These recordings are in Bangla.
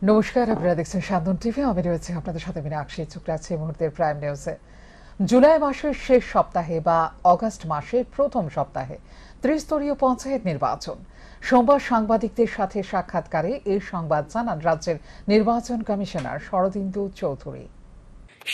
নমস্কার, আপনারা দেখছেন সান্দন টিভি। আমি রয়েছে আপনাদের সাথে মীনাক্ষী। চোখ রাখছি মুহূর্তের প্রাইম নিউজে। জুলাই মাসের শেষ সপ্তাহে বা অগাস্ট মাসের প্রথম সপ্তাহে ত্রিস্তরীয় পঞ্চায়েত নির্বাচন। সোমবার সাংবাদিকদের সাথে সাক্ষাৎকারে এই সংবাদ জানান রাজ্যের নির্বাচন কমিশনার শরদিন্দু চৌধুরী।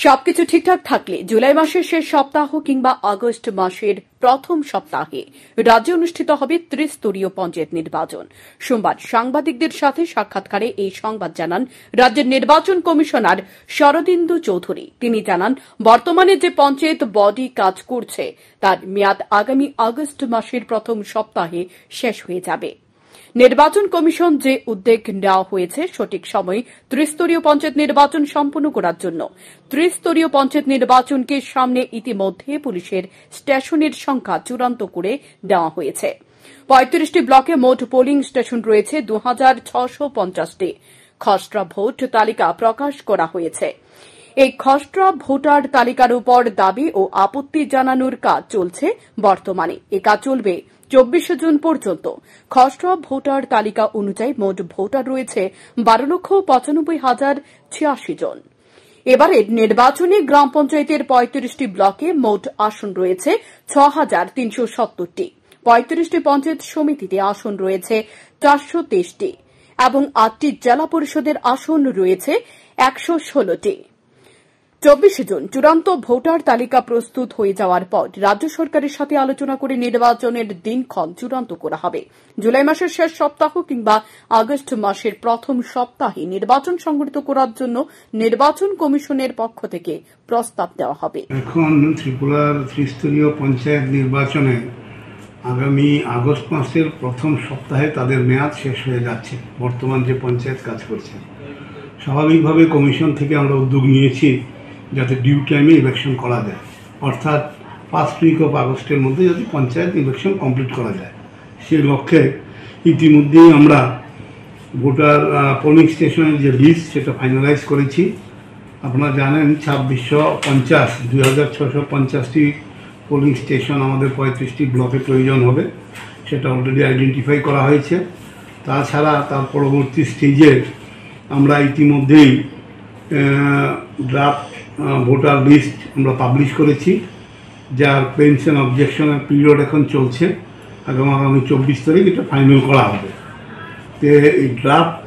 সবকিছু ঠিকঠাক থাকলে জুলাই মাসের শেষ সপ্তাহ কিংবা আগস্ট মাসের প্রথম সপ্তাহে রাজ্যে অনুষ্ঠিত হবে ত্রিস্তরীয় পঞ্চায়েত নির্বাচন। সোমবার সাংবাদিকদের সাথে সাক্ষাৎকারে এই সংবাদ জানান রাজ্যের নির্বাচন কমিশনার শরদিন্দু চৌধুরী। তিনি জানান, বর্তমানে যে পঞ্চায়েত বডি কাজ করছে তার মেয়াদ আগামী আগস্ট মাসের প্রথম সপ্তাহে শেষ হয়ে যাবে। নির্বাচন কমিশন যে উদ্যোগ নেওয়া হয়েছে সঠিক সময়ে ত্রিস্তরীয় পঞ্চায়েত নির্বাচন সম্পন্ন করার জন্য। ত্রিস্তরীয় পঞ্চায়েত নির্বাচনকে সামনে ইতিমধ্যে পুলিশের স্টেশনের সংখ্যা চূড়ান্ত করে দেওয়া হয়েছে। ৩৫টি ব্লকে মোট পোলিং স্টেশন রয়েছে ২,৬৫০টি। খসড়া ভোট তালিকা প্রকাশ করা হয়েছে। এই খসড়া ভোটার তালিকার উপর দাবি ও আপত্তি জানানোর কাজ চলছে বর্তমানে। এ কাজ চলবে ২৪শে জুন পর্যন্ত। খসড়া ভোটার তালিকা অনুযায়ী মোট ভোটার রয়েছে ১২,৯৫,০৮৬ জন। এবারের নির্বাচনে গ্রাম পঞ্চায়েতের ৩৫টি ব্লকে মোট আসন রয়েছে ৬,৩৭০টি। ৩৫টি পঞ্চায়েত সমিতিতে আসন রয়েছে ৪২৩টি এবং ৮টি জেলা পরিষদের আসন রয়েছে ১১৬টি। ২৪শে জুন চূড়ান্ত ভোটার তালিকা প্রস্তুত হয়ে যাওয়ার পর রাজ্য সরকারের সাথে আলোচনা করে নির্বাচনের দিনক্ষণ চূড়ান্ত করা হবে। জুলাই মাসের শেষ সপ্তাহ কিংবা আগস্ট মাসের প্রথম সপ্তাহে নির্বাচন সংগঠিত করার জন্য নির্বাচন কমিশনের পক্ষ থেকে প্রস্তাব দেওয়া হবে। এখন ত্রিপুরার ত্রিস্তরীয় পঞ্চায়েত নির্বাচনে আগামী আগস্ট মাসের প্রথম সপ্তাহে তাদের মেয়াদ শেষ হয়ে যাচ্ছে। বর্তমান যে পঞ্চায়েত কাজ করছে, স্বাভাবিকভাবে কমিশন থেকে আমরা উদ্যোগ নিয়েছি যাতে ডিউ টাইমে ইলেকশন করা যায়, অর্থাৎ ফার্স্ট উইক অফ আগস্টের মধ্যে যদি পঞ্চায়েত ইলেকশন কমপ্লিট করা যায়। সেই লক্ষ্যে ইতিমধ্যেই আমরা ভোটার পোলিং স্টেশনের যে লিস্ট সেটা ফাইনালাইজ করেছি। আপনারা জানেন ২৬৫০ পোলিং স্টেশন আমাদের ৩৫টি ব্লকে প্রয়োজন হবে, সেটা অলরেডি আইডেন্টিফাই করা হয়েছে। তাছাড়া তার পরবর্তী স্টেজে আমরা ইতিমধ্যেই ড্রাফট ভোটার লিস্ট আমরা পাবলিশ করেছি, যার ক্লেমস অ্যান্ড অবজেকশনের পিরিয়ড এখন চলছে। আগামী ২৪ তারিখ এটা ফাইনাল করা হবে। তো এই ড্রাফট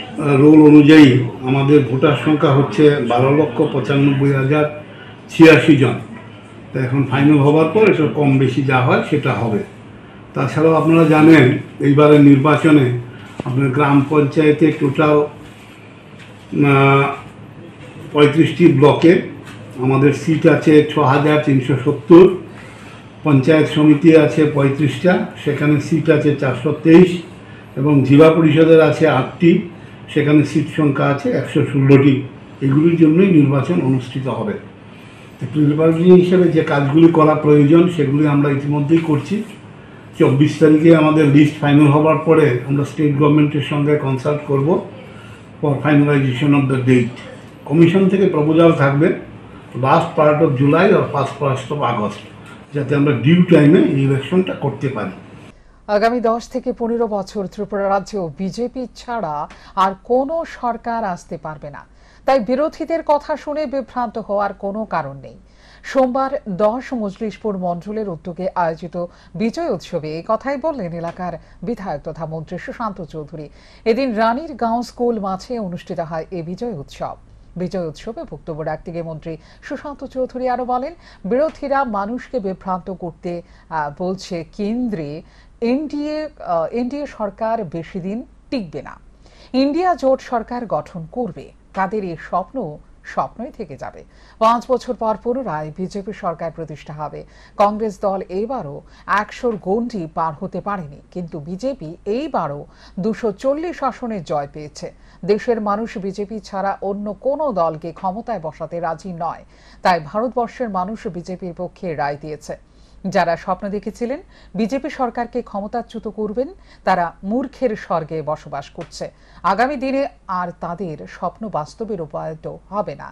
রোল অনুযায়ী আমাদের ভোটার সংখ্যা হচ্ছে ১২,৯৫,০৮৬ জন। তো এখন ফাইনাল হওয়ার পর এটা কম বেশি যা হয় সেটা হবে। তাছাড়াও আপনারা জানেন এইবারের নির্বাচনে আপনার গ্রাম পঞ্চায়েতে টোটাল ৩৫টি ব্লকে আমাদের সিট আছে ৬,৩৭০। পঞ্চায়েত সমিতি আছে ৩৫টা, সেখানে সিট আছে ৪২৩, এবং জেলা পরিষদের আছে ৮টি, সেখানে সিট সংখ্যা আছে ১১৬টি। এগুলির জন্যই নির্বাচন অনুষ্ঠিত হবে। প্রিপারেটরি হিসেবে যে কাজগুলি করা প্রয়োজন সেগুলি আমরা ইতিমধ্যেই করছি। ২৪ তারিখে আমাদের লিস্ট ফাইনাল হওয়ার পরে আমরা স্টেট গভর্নমেন্টের সঙ্গে কনসাল্ট করব for finalisation of the date. Commission থেকে প্রপোজাল থাকবে লাস্ট পার্ট অফ জুলাই আর ফার্স্ট পার্ট অফ আগস্ট, যাতে আমরা ডিউ টাইমে এই ইলেকশনটা করতে পারি। আগামী ১০ থেকে ১৫ বছর ত্রিপুরা রাজ্যেও বিজেপি ছাড়া আর কোনো সরকার আসতে পারবে না। তাই বিরোধীদের কথা শুনে বিভ্রান্ত হওয়ার কোনো কারণ নেই। সোমবার ১০ মজলিশপুর মণ্ডলের উদ্যোগে আয়োজিত বিজয় উৎসবে এই কথাই বললেন এলাকার বিধায়ক তথা মন্ত্রী সুশান্ত চৌধুরী। এদিন রানীর গাঁও স্কুল মাঠে অনুষ্ঠিত হয় এই বিজয় উৎসব। বিজয় উৎসবে বক্তব্য রাখতে গিয়ে মন্ত্রী সুশান্ত চৌধুরী আরো বলেন, বিরোধীরা মানুষকে বিভ্রান্ত করতে বলছে কেন্দ্রে এনডিএ সরকার বেশি দিন টিকবে না, ইন্ডিয়া জোট সরকার গঠন করবে। তাদের এই স্বপ্নই থেকে যাবে। ৫ বছর পর পুনরায় বিজেপি সরকার প্রতিষ্ঠা হবে। কংগ্রেস দল এইবারও ১০০ গণ্ডি পার হতে পারেনি, কিন্তু বিজেপি এইবারও ২৪০ আসনে জয় পেয়েছে। দেশের মানুষ বিজেপি ছাড়া অন্য কোনো দলকে ক্ষমতায় বসাতে রাজি নয়। তাই ভারতবর্ষের মানুষ বিজেপির পক্ষে রায় দিয়েছে। যারা স্বপ্ন দেখেছিলেন বিজেপি সরকারকে ক্ষমতাচ্যুত করবেন, তারা মূর্খের স্বর্গে বসবাস করছে। আগামী দিনে আর তাদের স্বপ্ন বাস্তবে রূপায়িত হবে না।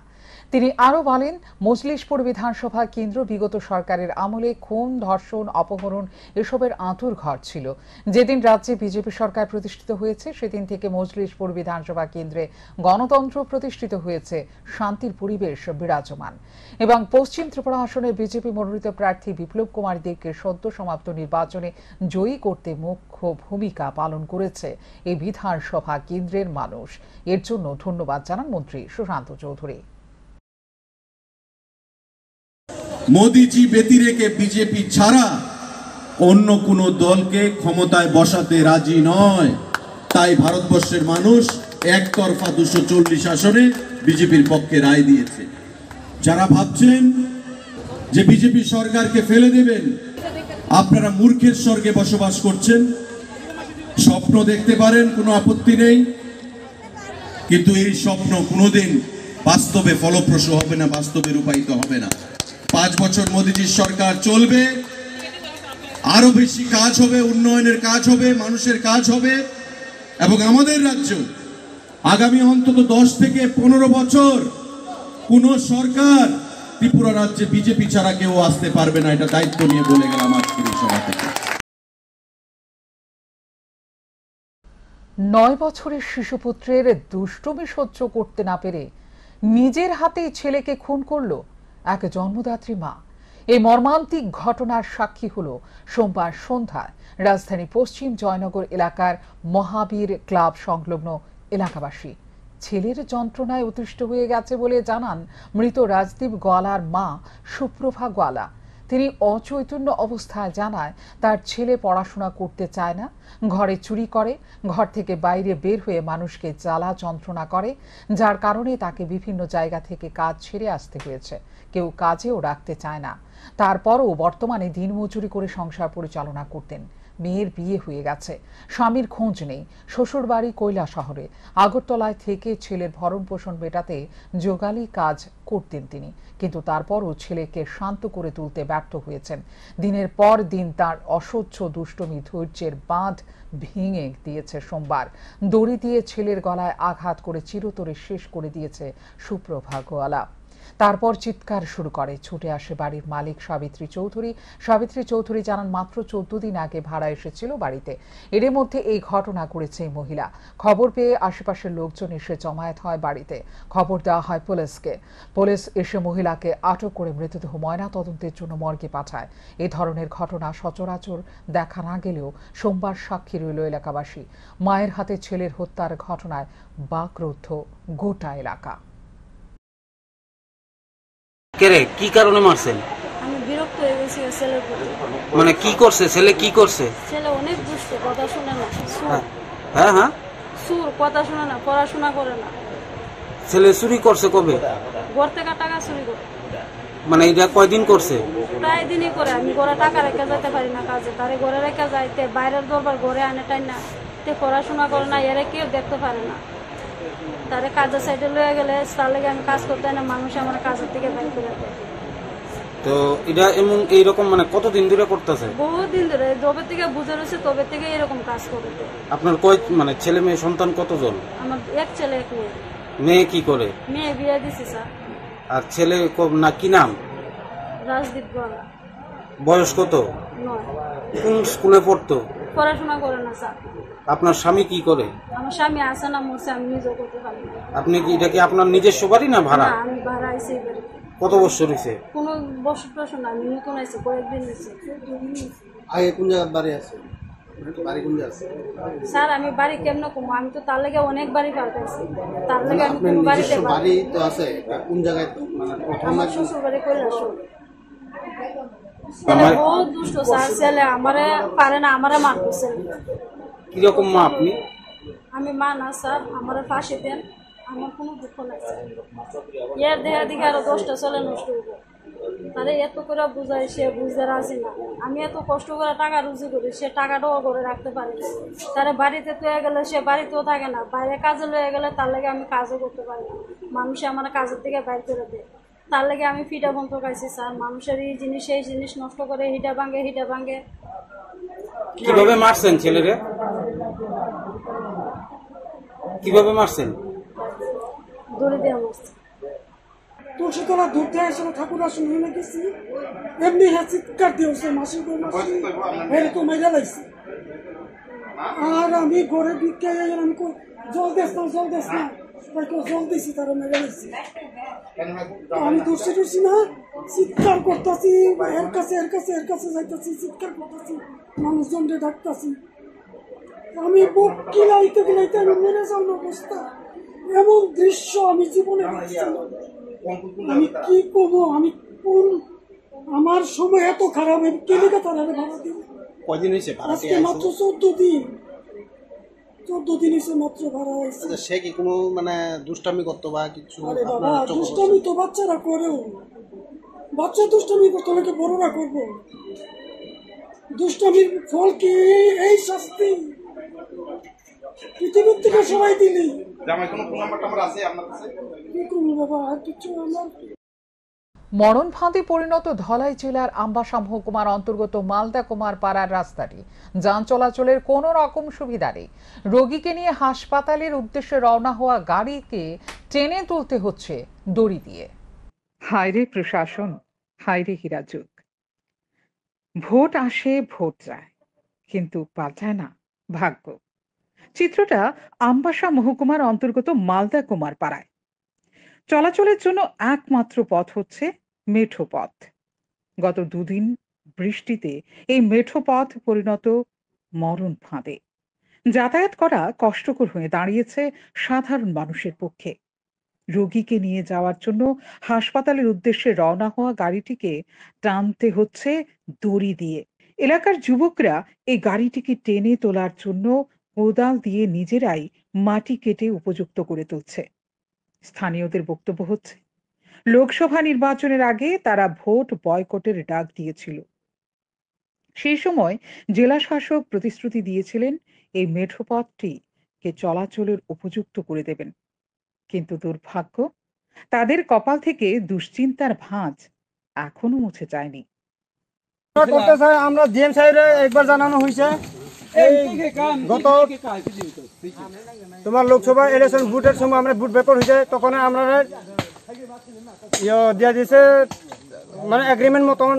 তিনি আরো বলেন, মজলিশপুর বিধানসভা কেন্দ্র বিগত সরকারের আমলে খুন, ধর্ষণ, অপহরণ এসবের আঁতুর ঘর ছিল। যেদিন রাজ্যে বিজেপি সরকার প্রতিষ্ঠিত হয়েছে সেদিন থেকে মজলিশপুর বিধানসভা কেন্দ্রে গণতন্ত্র প্রতিষ্ঠিত হয়েছে, শান্তির পরিবেশ বিরাজমান। এবং পশ্চিম ত্রিপুরা আসনে বিজেপি মনোনীত প্রার্থী বিপ্লব কুমার দেবকে সদ্য সমাপ্ত নির্বাচনে জয়ী করতে মুখ্য ভূমিকা পালন করেছে এই বিধানসভা কেন্দ্রের মানুষ। এর জন্য ধন্যবাদ জানান মন্ত্রী সুশান্ত চৌধুরী। মোদিজি ব্যতিরেকে বিজেপি ছাড়া অন্য কোনো দলকে ক্ষমতায় বসাতে রাজি নয়। তাই ভারতবর্ষের মানুষ একতরফা 240 আসনে বিজেপির পক্ষে রায় দিয়েছে। যারা ভাবছেন যে বিজেপি সরকারকে ফেলে দেবেন, আপনারা মূর্খের স্বর্গে বসবাস করছেন। স্বপ্ন দেখতে পারেন, কোনো আপত্তি নেই, কিন্তু এই স্বপ্ন কোনোদিন বাস্তবে ফলপ্রসূ হবে না, বাস্তবে রূপায়িত হবে না। 5 বছর মোদিজির সরকার চলবে, আরো বেশি কাজ হবে, উন্নয়নের কাজ হবে, মানুষের কাজ হবে। এবং আমাদের রাজ্য আগামী অন্তত 10 থেকে 15 বছর কোন সরকার ত্রিপুরা রাজ্যে বিজেপি ছাড়া কেউ আসতে পারবে না। এটা দায়িত্ব নিয়ে বলে গেলাম আজকের এই সভা থেকে। 9 বছরের শিশুপুত্রের দুষ্টুমি সহ্য করতে না পেরে নিজের হাতেই ছেলেকে খুন করল এক জন্মদাত্রী মা। এই মর্মান্তিক ঘটনার সাক্ষী হল সোমবার সন্ধ্যায় রাজধানী পশ্চিম জয়নগর এলাকার মহাবীর ক্লাব সংলগ্ন এলাকাবাসী। ছেলের যন্ত্রণায় অতিষ্ঠ হয়ে গেছে বলে জানান মৃত রাজদীপ গোয়ালার মা সুপ্রভা গোয়ালা। তিনি অচৈতন্য অবস্থায় জানায় তার ছেলে পড়াশোনা করতে চায় না, ঘরে চুরি করে, ঘর থেকে বাইরে বের হয়ে মানুষকে জ্বালা যন্ত্রণা করে, যার কারণে তাকে বিভিন্ন জায়গা থেকে কাজ ছেড়ে আসতে হয়েছে। কেউ কাজেও রাখতে চায় না। তারপরও বর্তমানে দিনমজুরি করে সংসার পরিচালনা করতেন। মেয়ের বিয়ে হয়ে গেছে, স্বামীর খোঁজ নেই। শ্বশুর বাড়ি কৈলাসহরে। আগরতলায় থেকে ছেলের ভরণ পোষণ মেটাতে জোগালি কাজ করতেন তিনি, কিন্তু তারপরও ছেলেকে শান্ত করে তুলতে ব্যর্থ হয়েছেন। দিনের পর দিন তার অসহ্য দুষ্টুমি ধৈর্যের বাঁধ ভেঙে দিয়েছে সোমবার। দড়ি দিয়ে ছেলের গলায় আঘাত করে চিরতরে শেষ করে দিয়েছে সুপ্রভা গোয়ালা। তারপর চিৎকার শুরু করে। ছুটে আসে বাড়ির মালিক সাবিত্রী চৌধুরী। সাবিত্রী চৌধুরী জানান মাত্র 14 দিন আগে ভাড়া এসেছিল বাড়িতে। এর মধ্যে এই ঘটনা করেছে এই মহিলা। খবর পেয়ে আশেপাশের লোকজন এসে জমায়েত হয় বাড়িতে। খবর দেওয়া হয় পুলিশকে। পুলিশ এসে মহিলাকে আটক করে মৃতদেহ ময়না তদন্তের জন্য মর্গে পাঠায়। এই ধরনের ঘটনা সচরাচর দেখা না গেলেও সোমবার সাক্ষী রইল এলাকাবাসী। মায়ের হাতে ছেলের হত্যার ঘটনায় বাকরুদ্ধ গোটা এলাকা। কেরে কি কারণে মারছেন? আমি বিরক্ত হয়ে গেছি ছেলের প্রতি। মানে কি করছে ছেলে? কি করছে? ছেলে অনেক দুষ্ট, কথা শুনে না। হ্যাঁ হ্যাঁ, সুর, কথা শুনে না, পড়াশোনা করে না। ছেলে চুরি করছে কবে? ঘর থেকে টাকা চুরি করে। মানে এটা কয়দিন করছে? প্রায় দিনই করে। আমি ঘরে টাকা রেখে যেতে পারি না কাজে, তারে ঘরে রেখে যাইতে বাইরের দরবার ঘরে আনে টাই না। তে পড়াশোনা করে না, এরা কেউ দেখতে পারে না। তারে কাজের সাইডে লয়ে গেলে তার লেগে আমি কাজ করতে না, মানুষ আমার কাজের থেকে বাইর করে দেয়। তো এটা এমন এইরকম মানে কতদিন ধরে করতেছে? বহুদিন ধরে, যবে থেকে বুঝে রয়েছে তবে থেকে এরকম কাজ করে। আপনার কয় মানে ছেলে মেয়ে সন্তান কতজন? আমার এক ছেলে এক মেয়ে। মেয়ে কি করে? মেয়ে বিয়ে দিছি স্যার। আর ছেলে না কি নাম? রাজদীপ গোয়ালা। বয়স কত? 9। কোন স্কুলে পড়তো? পড়াশোনা করে না স্যার। আপনার স্বামী কি করে? আমার স্বামী আছে না, মরছে, আমি নিজেও করতে পারি না। আপনি কি এটা কি আপনার নিজস্ব বাড়ি না ভাড়া? না, আমি ভাড়া আইছি এবারে। কত বছর হয়েছে? কোনো বছর টছর না, আমি নতুন আইছি, কয়েকদিন হয়েছে। আগে কোন জায়গায় বাড়ি আছে? বাড়ি কোন জায়গায় আছে? স্যার আমি বাড়ি কেমন কমো? আমি তো তার লেগে অনেক বাড়ি পাল্টাইছি, তার লেগে আমি কোনো বাড়িতে বাড়ি তো আছে, কোন জায়গায়? মানে প্রথম আমার শ্বশুর বাড়ি কৈলাসহর। আমার বহুত দুষ্ট স্যার। ছেলে আমারে পারে না, আমারে মারতেছে। কিরকম মা আপনি? আমি মা না স্যার, আমারে ফাঁসি দেন, আমার কোনো দুঃখ নাই স্যার। এর দেহা দিকে আরো 10টা ছেলে নষ্ট হইব। তারে এত করে বুঝাই, সে বুঝতে রাজি না। আমি এত কষ্ট করে টাকা রুজি করি, সে টাকাটাও করে রাখতে পারি না। তারে বাড়িতে লয়ে গেলে সে বাড়িতেও থাকে না, বাইরে কাজে লয়ে গেলে তার লেগে আমি কাজও করতে পারি না। মানুষে আমার কাজের থেকে বাইর করে দেয়, তার লেগে আমি ফিটা বন্ধ খাইছি স্যার। মানুষের এই জিনিস সেই জিনিস নষ্ট করে হিটা ভাঙে। কিভাবে মারছেন ছেলেরে? কিভাবে মারছেন? দড়ি দিয়ে মারছে। তুলসীতলা দুধ দেয় আসলে ঠাকুর আসন হয়ে গেছি এমনি হ্যাঁ চিৎকার দিয়েছে মাসি তো মেরা লাগছে আর আমি ঘরে বিজ্ঞান আমি জল দেশ না জল দিয়েছি তারা মেরে গেছি আমি দূরছি না চিৎকার করতেছি এর কাছে যাইতেছি চিৎকার করতেছি মানুষজনকে ডাকতেছি আমি বুক কিলাইতে আমি মেরে যাওয়ার অবস্থা এমন দৃশ্য আমি জীবনে দেখছি আমি কি করবো আমি কোন আমার সময় এত খারাপ আমি কেলিকে তারা ভাড়া দিব কয়দিন হয়েছে আজকে মাত্র 14 দিন হয়েছে মাত্র ভাড়া হয়েছে সে কি কোনো মানে দুষ্টামি করতো বা কিছু আরে বাবা দুষ্টামি তো বাচ্চারা করেও বাচ্চা দুষ্টামি করতে নাকি বড়রা করবো দুষ্টামির ফল কি এই শাস্তি পৃথিবীর থেকে সবাই দিলি কি করবো বাবা আর কিছু আমার মরণ ফাঁদে পরিণত ধলাই জেলার আমবাসা মহকুমার অন্তর্গত মালদা কুমার পাড়ার রাস্তাটি যান চলাচলের কোন রকম সুবিধা নেই। রোগীকে নিয়ে হাসপাতালের উদ্দেশ্যে রওনা হওয়া গাড়িকে টেনে তুলতে হচ্ছে দড়ি দিয়ে। হায়রে প্রশাসন, হায়রে হীরাযুগ। ভোট আসে ভোট যায়, কিন্তু পাল্টায় না ভাগ্য। চিত্রটা আমবাসা মহকুমার অন্তর্গত মালদা কুমার পাড়ায়। চলাচলের জন্য একমাত্র পথ হচ্ছে মেঠো পথ। গত দুদিন বৃষ্টিতে এই মেঠো পথ পরিণত মরণ ফাঁদে। যাতায়াত করা কষ্টকর হয়ে দাঁড়িয়েছে সাধারণ মানুষের পক্ষে। রোগীকে নিয়ে যাওয়ার জন্য হাসপাতালের উদ্দেশ্যে রওনা হওয়া গাড়িটিকে টানতে হচ্ছে দড়ি দিয়ে। এলাকার যুবকরা এই গাড়িটিকে টেনে তোলার জন্য কোদাল দিয়ে নিজেরাই মাটি কেটে উপযুক্ত করে তুলছে। স্থানীয়দের বক্তব্য হচ্ছে, লোকসভা নির্বাচনের আগে তারা ভোট বয়কটের ডাক দিয়েছিল। সেই সময় জেলা শাসক প্রতিশ্রুতি দিয়েছিলেন এই মেঠো পথটিকে চলাচলের উপযুক্ত করে দেবেন, কিন্তু দুর্ভাগ্য তাদের কপাল থেকে দুশ্চিন্তার ভাঁজ এখনো মুছে যায়নি। আমরা ডিএম সাহেবের একবার জানানো হয়েছে, গত তোমার লোকসভা ইলেকশন ভোটের সময় আমরা ভোট বেকর হয়েছে, তখন আমরা দিয়া দিয়েছে মানে এগ্রিমেন্ট মতন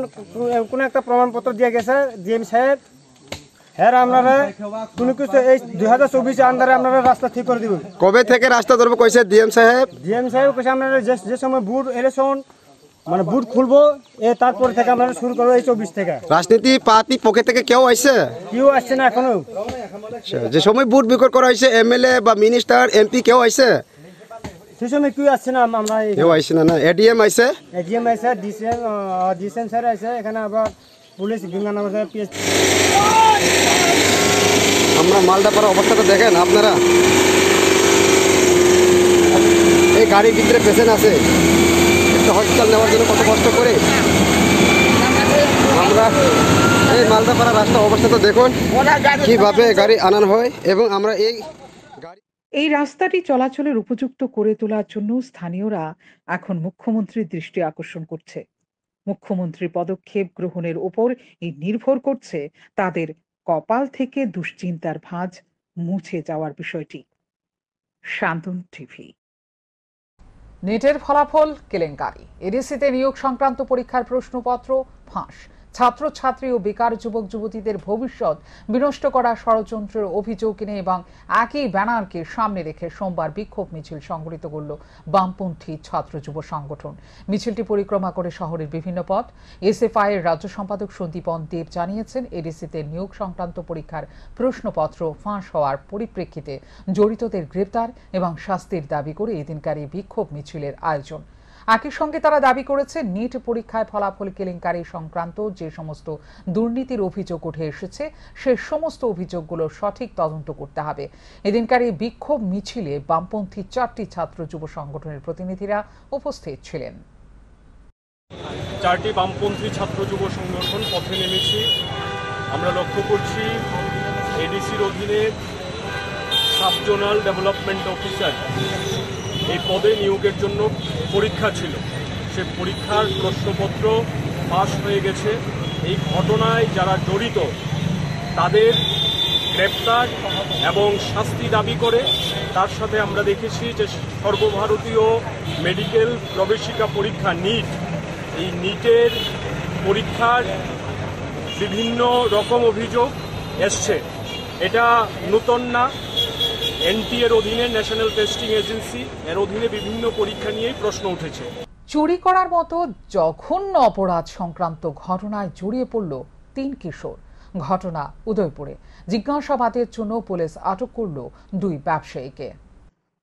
কোনো একটা প্রমাণপত্র দিয়ে গেছে ডিএম সাহেব। হ্যাঁ আপনারা কোনো কিছু এই 2024 আন্ডারে আপনারা রাস্তা ঠিক করে দিব। কবে থেকে রাস্তা ধরবো কইছে ডিএম সাহেব? ডিএম সাহেব কইছে আপনারা যে সময় ভোট ইলেকশন মানে বুট খুলবো তারপর থেকে আমরা শুরু করবো এই 24 থেকে। রাজনীতি পার্টি পকেট থেকে কেউ আইছে? কেউ আসছে না এখনো। যে সময় বুট বিক্রি করা হয়েছে এমএলএ বা মিনিস্টার এমপি কেউ আইছে? সেই সময় কেউ আসছে না। আমরা কেউ আইছে না? এডিএম আইছে? এডিএম আইছে, ডিসিএম স্যার আইছে, এখানে আবার পুলিশ গঙ্গানগর থেকে পিএস। আমরা মালদাপাড়া অবস্থাটা দেখেন আপনারা, এই গাড়ির ভিতরে পেশেন্ট আছে, একটা হসপিটাল নেওয়ার জন্য কত কষ্ট করে আমরা এই মালদাপাড়া রাস্তা অবস্থাটা দেখুন কিভাবে গাড়ি আনানো হয়। এবং আমরা এই রাস্তাটি চলাচলের উপযুক্ত করে তোলার জন্য স্থানীয়রা এখন মুখ্যমন্ত্রীর দৃষ্টি আকর্ষণ করছে। মুখ্যমন্ত্রীর পদক্ষেপ গ্রহণের উপর এই নির্ভর করছে তাদের কপাল থেকে দুশ্চিন্তার ভাঁজ মুছে যাওয়ার বিষয়টি। শান্তন টিভি। নেটের ফলাফল কেলেঙ্কারি, এডিসিতে নিয়োগ সংক্রান্ত পরীক্ষার প্রশ্নপত্র ফাঁস, ছাত্রছাত্রী ও বেকার যুবক যুবতীদের ভবিষ্যৎ বিনষ্ট করা ষড়যন্ত্রের অভিযোগ এনে এবং একই ব্যানারকে সামনে রেখে সোমবার বিক্ষোভ মিছিল সংগঠিত করল বামপন্থী ছাত্র যুব সংগঠন। মিছিলটি পরিক্রমা করে শহরের বিভিন্ন পথ। এসএফআই এর রাজ্য সম্পাদক সন্দীপন দেব জানিয়েছেন, এডিসিতে নিয়োগ সংক্রান্ত পরীক্ষার প্রশ্নপত্র ফাঁস হওয়ার পরিপ্রেক্ষিতে জড়িতদের গ্রেপ্তার এবং শাস্তির দাবি করে এদিনকার এই বিক্ষোভ মিছিলের আয়োজন। একই সঙ্গে তারা দাবি করেছে, নিট পরীক্ষায় ফলাফল কেলেঙ্কারি সংক্রান্ত যে সমস্ত দুর্নীতির অভিযোগ উঠে এসেছে সে সমস্ত অভিযোগগুলো সঠিক তদন্ত করতে হবে। এদিনকার এই বিক্ষোভ মিছিলে বামপন্থী 4টি ছাত্র যুব সংগঠনের প্রতিনিধিরা উপস্থিত ছিলেন। 4টি বামপন্থী ছাত্র যুব সংগঠন পথে নেমেছি। আমরা লক্ষ্য করছি এডিসির অধীনে সাব জোনাল ডেভেলপমেন্ট অফিসার এই পদে নিয়োগের জন্য পরীক্ষা ছিল, সে পরীক্ষার প্রশ্নপত্র পাস হয়ে গেছে। এই ঘটনায় যারা জড়িত তাদের গ্রেপ্তার এবং শাস্তি দাবি করে। তার সাথে আমরা দেখেছি যে সর্বভারতীয় মেডিকেল প্রবেশিকা পরীক্ষা নিট, এই নিটের পরীক্ষার বিভিন্ন রকম অভিযোগ এসছে। এটা নতুন না, এনটিএ এর অধীনে, ন্যাশনাল টেস্টিং এজেন্সি এর অধীনে বিভিন্ন পরীক্ষা নিয়েই প্রশ্ন উঠেছে। চুরি করার মতো জঘন্য অপরাধ সংক্রান্ত ঘটনায় জড়িয়ে পড়ল 3 কিশোর। ঘটনা উদয়পুরে। জিজ্ঞাসাবাদের জন্য পুলিশ আটক করল 2 ব্যবসায়ীকে।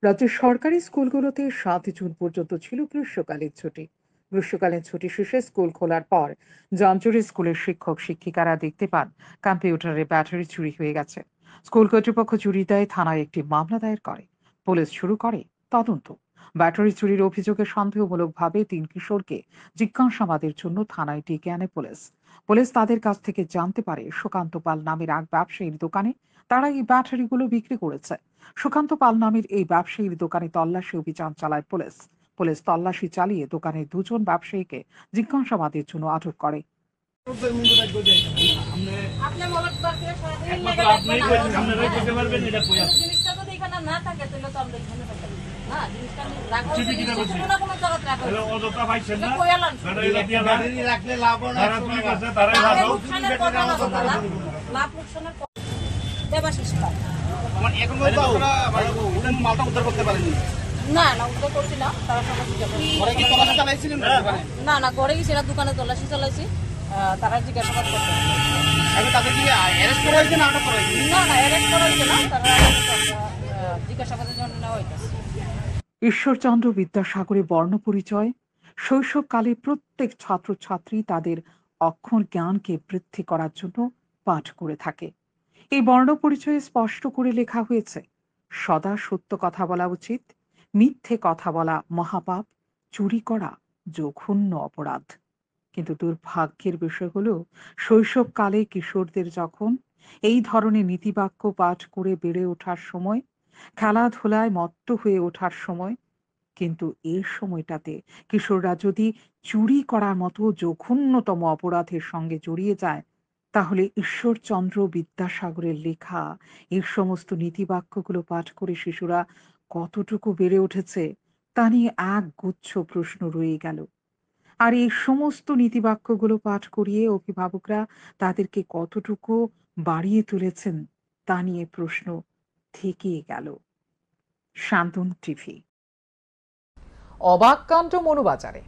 রাজ্যের সরকারি স্কুলগুলোতে 7 জুন পর্যন্ত ছিল গ্রীষ্মকালীন ছুটি। গ্রীষ্মকালীন ছুটি শেষে স্কুল খোলার পর জাঞ্জুরি স্কুলের শিক্ষক শিক্ষিকারা দেখতে পান কম্পিউটারের ব্যাটারি চুরি হয়ে গেছে। স্কুল কর্তৃপক্ষ চুরি দায়ে থানায় একটি মামলা দায়ের করে। পুলিশ শুরু করে তদন্ত। ব্যাটারি চুরির অভিযোগে সন্দেহমূলকভাবে 3 কিশোরকে জিজ্ঞাসাবাদের জন্য থানায় ডেকে আনে পুলিশ। পুলিশ তাদের কাছ থেকে জানতে পারে সুকান্ত পাল নামের এক ব্যবসায়ীর দোকানে তারা এই ব্যাটারিগুলো বিক্রি করেছে। সুকান্ত পাল নামের এই ব্যবসায়ীর দোকানে তল্লাশি অভিযান চালায় পুলিশ। পুলিশ তল্লাশি চালিয়ে দোকানের 2 জন ব্যবসায়ীকে জিজ্ঞাসাবাদের জন্য আটক করে। না না উদ্ধার করছি না, তারা না না ঘরে গেছি না, দোকানে তল্লাশি চালাইছি, তারা জিজ্ঞাসাবাদ করছে। না না অ্যারেস্ট করা হয়েছে না, তারা জিজ্ঞাসাবাদের জন্য নেওয়া হয়েছে। ঈশ্বরচন্দ্র বিদ্যাসাগরের বর্ণপরিচয়। শৈশবকালে প্রত্যেক ছাত্রছাত্রী তাদের অক্ষর জ্ঞানকে বৃদ্ধি করার জন্য পাঠ করে থাকে। এই বর্ণপরিচয়ে স্পষ্ট করে লেখা হয়েছে, সদা সত্য কথা বলা উচিত, মিথ্যে কথা বলা মহাপাপ, চুরি করা জঘন্য অপরাধ। কিন্তু দুর্ভাগ্যের বিষয় হলো শৈশবকালে কিশোরদের যখন এই ধরনের নীতিবাক্য পাঠ করে বেড়ে ওঠার সময়, খেলাধুলায় মত্ত হয়ে ওঠার সময়, কিন্তু এই সময়টাতে কিশোররা যদি চুরি করার মতো জঘন্যতম অপরাধের সঙ্গে জড়িয়ে যায়, তাহলে ঈশ্বরচন্দ্র বিদ্যাসাগরের লেখা এই সমস্ত নীতিবাক্যগুলো পাঠ করে শিশুরা কতটুকু বেড়ে উঠেছে তা নিয়ে এক গুচ্ছ প্রশ্ন রয়ে গেল। আর এই সমস্ত নীতিবাক্যগুলো পাঠ করিয়ে অভিভাবকরা তাদেরকে কতটুকু বাড়িয়ে তুলেছেন তা নিয়ে প্রশ্ন থেকেই গেল। শান্তন টিভি। অবাক কাণ্ড মনুবাজারে।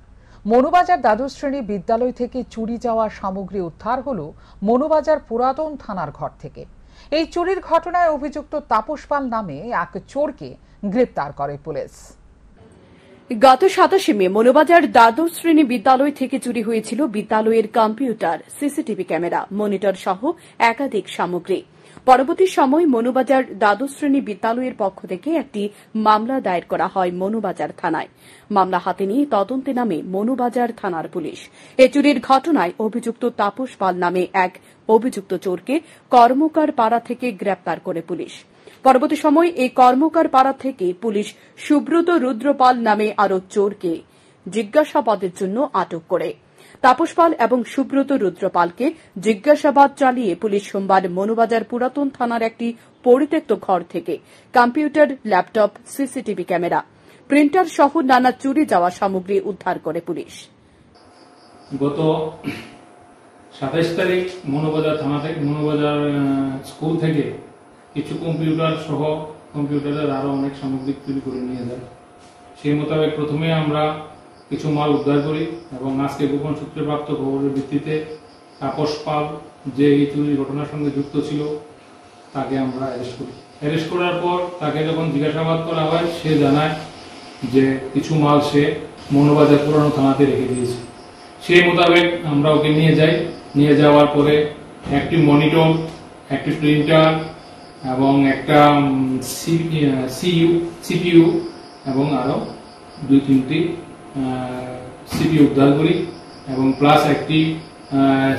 মনুবাজার দ্বাদশ শ্রেণী বিদ্যালয় থেকে চুরি যাওয়া সামগ্রী উদ্ধার হলো মনুবাজার পুরাতন থানার ঘর থেকে। এই চুরির ঘটনায় অভিযুক্ত তাপস পাল নামে এক চোরকে গ্রেপ্তার করে পুলিশ। গত 27 মে মনুবাজার দ্বাদশ শ্রেণী বিদ্যালয় থেকে চুরি হয়েছিল বিদ্যালয়ের কম্পিউটার, সিসিটিভি ক্যামেরা, মনিটর সহ একাধিক সামগ্রী। পরবর্তী সময় মনুবাজার দ্বাদশ শ্রেণী বিদ্যালয়ের পক্ষ থেকে একটি মামলা দায়ের করা হয় মনুবাজার থানায়। মামলা হাতে নিয়ে তদন্তে নামে মনুবাজার থানার পুলিশ। এ চুরির ঘটনায় অভিযুক্ত তাপস পাল নামে এক অভিযুক্ত চোরকে কর্মকার পাড়া থেকে গ্রেপ্তার করে পুলিশ। পরবর্তী সময় এই কর্মকার পাড়া থেকে পুলিশ সুব্রত রুদ্রপাল নামে আরও চোরকে জিজ্ঞাসাবাদের জন্য আটক করে। তাপস পাল এবং সুব্রত রুদ্রপালকে জিজ্ঞাসাবাদ চালিয়ে পুলিশ সোমবার মনুবাজার পুরাতন থানার একটি পরিত্যক্ত ঘর থেকে computer, laptop, CCTV camera, printer সহ নানা চুরি যাওয়া সামগ্রী উদ্ধার করে পুলিশ। গত 27 তারিখ মনুবাজার থানা থেকে, মনুবাজার স্কুল থেকে কিছু কম্পিউটার সহ কম্পিউটারের আরো অনেক সামগ্রী চুরি করে নিয়ে যায়। সেই মোতাবেক প্রথমে আমরা কিছু মাল উদ্ধার করি এবং আজকে গোপন সূত্রে প্রাপ্ত খবরের ভিত্তিতে তাপস পাল, যে এই চুরির ঘটনার সঙ্গে যুক্ত ছিল, তাকে আমরা অ্যারেস্ট করি। অ্যারেস্ট করার পর তাকে যখন জিজ্ঞাসাবাদ করা হয়, সে জানায় যে কিছু মাল সে মনুবাজার পুরানো থানাতে রেখে দিয়েছে। সেই মোতাবেক আমরা ওকে নিয়ে যাই। নিয়ে যাওয়ার পরে একটি মনিটর, একটি প্রিন্টার এবং একটা সিপিইউ এবং আরো 2-3টি সিপিইউ উদ্ধার করি এবং প্লাস একটি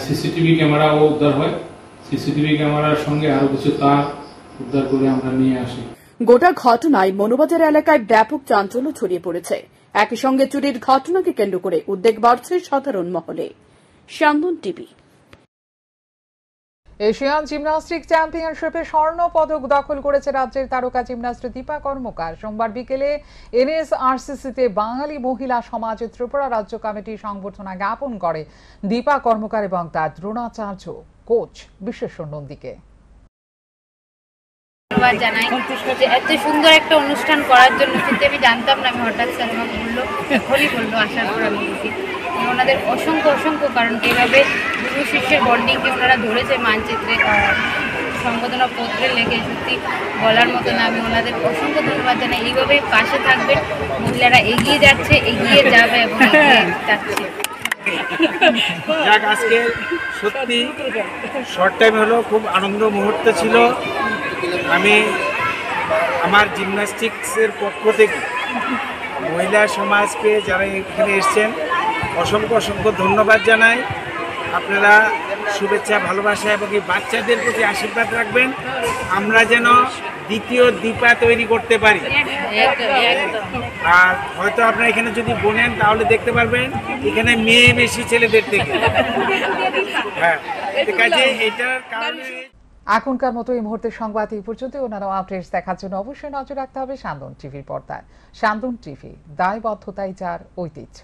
সিসিটিভি ক্যামেরাও উদ্ধার হয়। সিসিটিভি ক্যামেরার সঙ্গে আরো কিছু তার উদ্ধার করে আমরা নিয়ে আসি। গোটা ঘটনায় মনুবাজার এলাকায় ব্যাপক চাঞ্চল্য ছড়িয়ে পড়েছে। একই সঙ্গে চুরির ঘটনাকে কেন্দ্র করে উদ্বেগ বাড়ছে সাধারণ মহলে। শান্তন টিভি। এশিয়ান জিমন্যাস্টিক চ্যাম্পিয়নশিপে স্বর্ণ পদক দখল করেছে রাজ্যের তারকা জিমন্যাস্ট দীপা কর্মকার। সোমবার বিকেলে এনএসআরসিসিতে বাঙালি মহিলা সমাজ ত্রিপুরা রাজ্য কমিটি সংবর্ধনা জ্ঞাপন করে দীপা কর্মকার এবং তার দ্রোণাচার্য কোচ বিশ্বেশ্বর নন্দীকে। জানাই যে এত সুন্দর একটা অনুষ্ঠান করার জন্য, কিন্তু আমি জানতাম না, আমি হঠাৎ স্যার আমাকে বললো, এখনই বললো, আসার পর আমি দেখি ওনাদের অসংখ্য অসংখ্য কারণ এভাবে গুরু শিষ্যের বন্ডিংকে ওনারা ধরেছে মানচিত্রে, সম্বোধনা পত্রে লেগে, সত্যি বলার মতো না। আমি ওনাদের অসংখ্য ধন্যবাদ জানাই। এইভাবে পাশে থাকবেন, মহিলারা এগিয়ে যাচ্ছে, এগিয়ে যাবে এবং এগিয়ে যাচ্ছে। যাক, আজকে সত্যি শর্ট টাইম হলো, খুব আনন্দ মুহূর্ত ছিল। আমি আমার জিমন্যাস্টিক্সের পক্ষ থেকে মহিলা সমাজকে যারা এখানে এসছেন অসংখ্য অসংখ্য ধন্যবাদ জানাই। আপনারা শুভেচ্ছা, ভালোবাসা এবং এই বাচ্চাদের প্রতি আশীর্বাদ রাখবেন, আমরা যেন দ্বিতীয় দীপা তৈরি করতে পারি। আর হয়তো আপনারা এখানে যদি বোনেন তাহলে দেখতে পারবেন এখানে মেয়ে বেশি ছেলেদের থেকে। হ্যাঁ, কাজে এটার কারণে এখনকার মতো এই মুহূর্তের সংবাদ এই পর্যন্ত। অন্যান্য আপডেটস দেখার জন্য অবশ্যই নজর রাখতে হবে সান্দন টিভির পর্দায়। সান্দন টিভি, দায়বদ্ধতাই যার ঐতিহ্য।